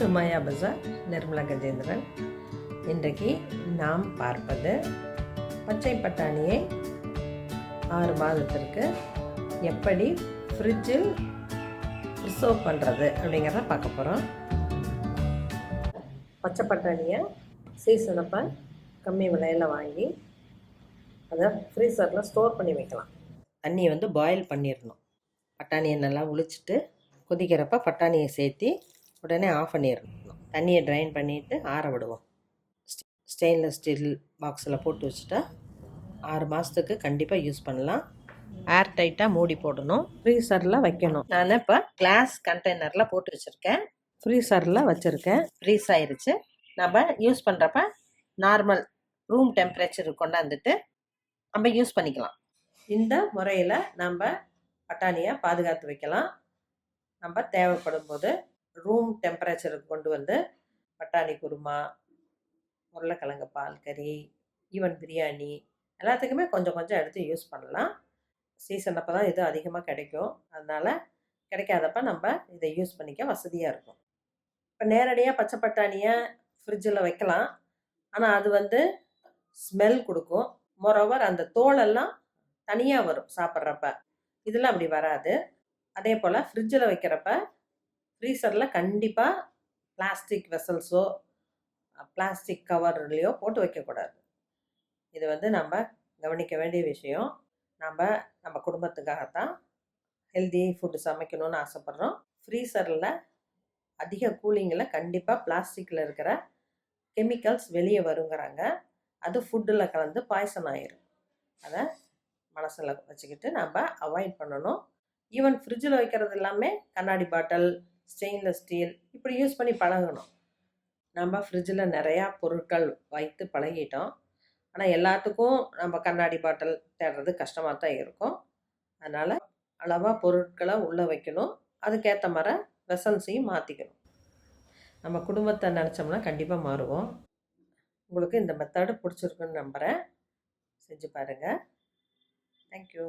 To மாயா பஜார், நிர்மலா கஜேந்திரன். இன்றைக்கு நாம் பார்ப்பது பச்சை பட்டாணியை 6 மாதத்திற்கு எப்படி ஃப்ரிட்ஜில் ப்ரிசர்வ் பண்ணுறது அப்படிங்கிறத பார்க்க போகிறோம். பச்சை பட்டாணியை சீசன் அப்போ கம்மி விலையில் வாங்கி அதை ஃப்ரீசரில் ஸ்டோர் பண்ணி வைக்கலாம். தண்ணியை பாயில் பண்ணிடணும். பட்டாணியை நல்லா உளிச்சிட்டு கொதிக்கிறப்ப பட்டாணியை சேர்த்து உடனே ஆஃப் பண்ணிடணும். தண்ணியை ட்ரைன் பண்ணிவிட்டு ஆற விடுவோம். ஸ்டெயின்லெஸ் ஸ்டீல் பாக்ஸில் போட்டு வச்சுட்டா 6 மாதத்துக்கு கண்டிப்பாக யூஸ் பண்ணலாம். ஏர் டைட்டாக மூடி போடணும். ஃப்ரீசரில் வைக்கணும். நான் இப்போ கிளாஸ் கண்டெய்னரில் போட்டு வச்சுருக்கேன். ஃப்ரீசரில் வச்சுருக்கேன். ஃப்ரீஸ் ஆயிடுச்சு. நம்ம யூஸ் பண்ணுறப்ப நார்மல் ரூம் டெம்பரேச்சருக்கு கொண்டாந்துட்டு நம்ம யூஸ் பண்ணிக்கலாம். இந்த முறையில் நம்ம பட்டாணியை பாதுகாத்து வைக்கலாம். நம்ம தேவைப்படும் போது ரூம் டெம்பரேச்சருக்கு கொண்டு வந்து பட்டாணி குருமா, உருளைக்கிழங்கு பால் கறி, ஈவன் பிரியாணி எல்லாத்துக்குமே கொஞ்சம் கொஞ்சம் எடுத்து யூஸ் பண்ணலாம். சீசன் அப்போ தான் இது அதிகமாக கிடைக்கும். அதனால் கிடைக்காதப்ப நம்ம இதை யூஸ் பண்ணிக்க வசதியாக இருக்கும். இப்போ நேரடியாக பச்சை பட்டாணியை ஃப்ரிட்ஜில் வைக்கலாம். ஆனால் அது ஸ்மெல் கொடுக்கும். மோரோவர் அந்த தோலெல்லாம் தனியாக வரும் சாப்பிட்றப்ப. இதெல்லாம் அப்படி வராது. அதே போல் ஃப்ரிட்ஜில் வைக்கிறப்ப ஃப்ரீசரில் கண்டிப்பாக பிளாஸ்டிக் வெசல்ஸோ பிளாஸ்டிக் கவர்லேயோ போட்டு வைக்கக்கூடாது. இது நம்ம கவனிக்க வேண்டிய விஷயம். நம்ம குடும்பத்துக்காகத்தான் ஹெல்தி ஃபுட்டு சமைக்கணும்னு ஆசைப்பட்றோம். ஃப்ரீசரில் அதிக கூலிங்கில் கண்டிப்பாக பிளாஸ்டிக்கில் இருக்கிற கெமிக்கல்ஸ் வெளியே வருங்கிறாங்க. அது ஃபுட்டில் கலந்து பாய்சன் ஆயிரும். அதை மனசில் வச்சுக்கிட்டு நம்ம அவாய்ட் பண்ணணும். ஈவன் ஃப்ரிட்ஜில் வைக்கிறது எல்லாமே கண்ணாடி பாட்டில், ஸ்டெயின்லெஸ் ஸ்டீல் இப்படி யூஸ் பண்ணி பழகணும். நம்ம ஃப்ரிட்ஜில் நிறையா பொருட்கள் வைத்து பழகிட்டோம். ஆனால் எல்லாத்துக்கும் நம்ம கண்ணாடி பாட்டில் தேடுறது கஷ்டமாக தான் இருக்கும். அதனால் அளவாக பொருட்களை உள்ளே வைக்கணும். அதுக்கேற்ற மாதிரி வெசல்ஸையும் மாற்றிக்கணும். நம்ம குடும்பத்தை நினச்சோம்னா கண்டிப்பாக மாறுவோம். உங்களுக்கு இந்த மெத்தடு பிடிச்சிருக்குன்னு நம்புகிறேன். செஞ்சு பாருங்கள். தேங்க்யூ.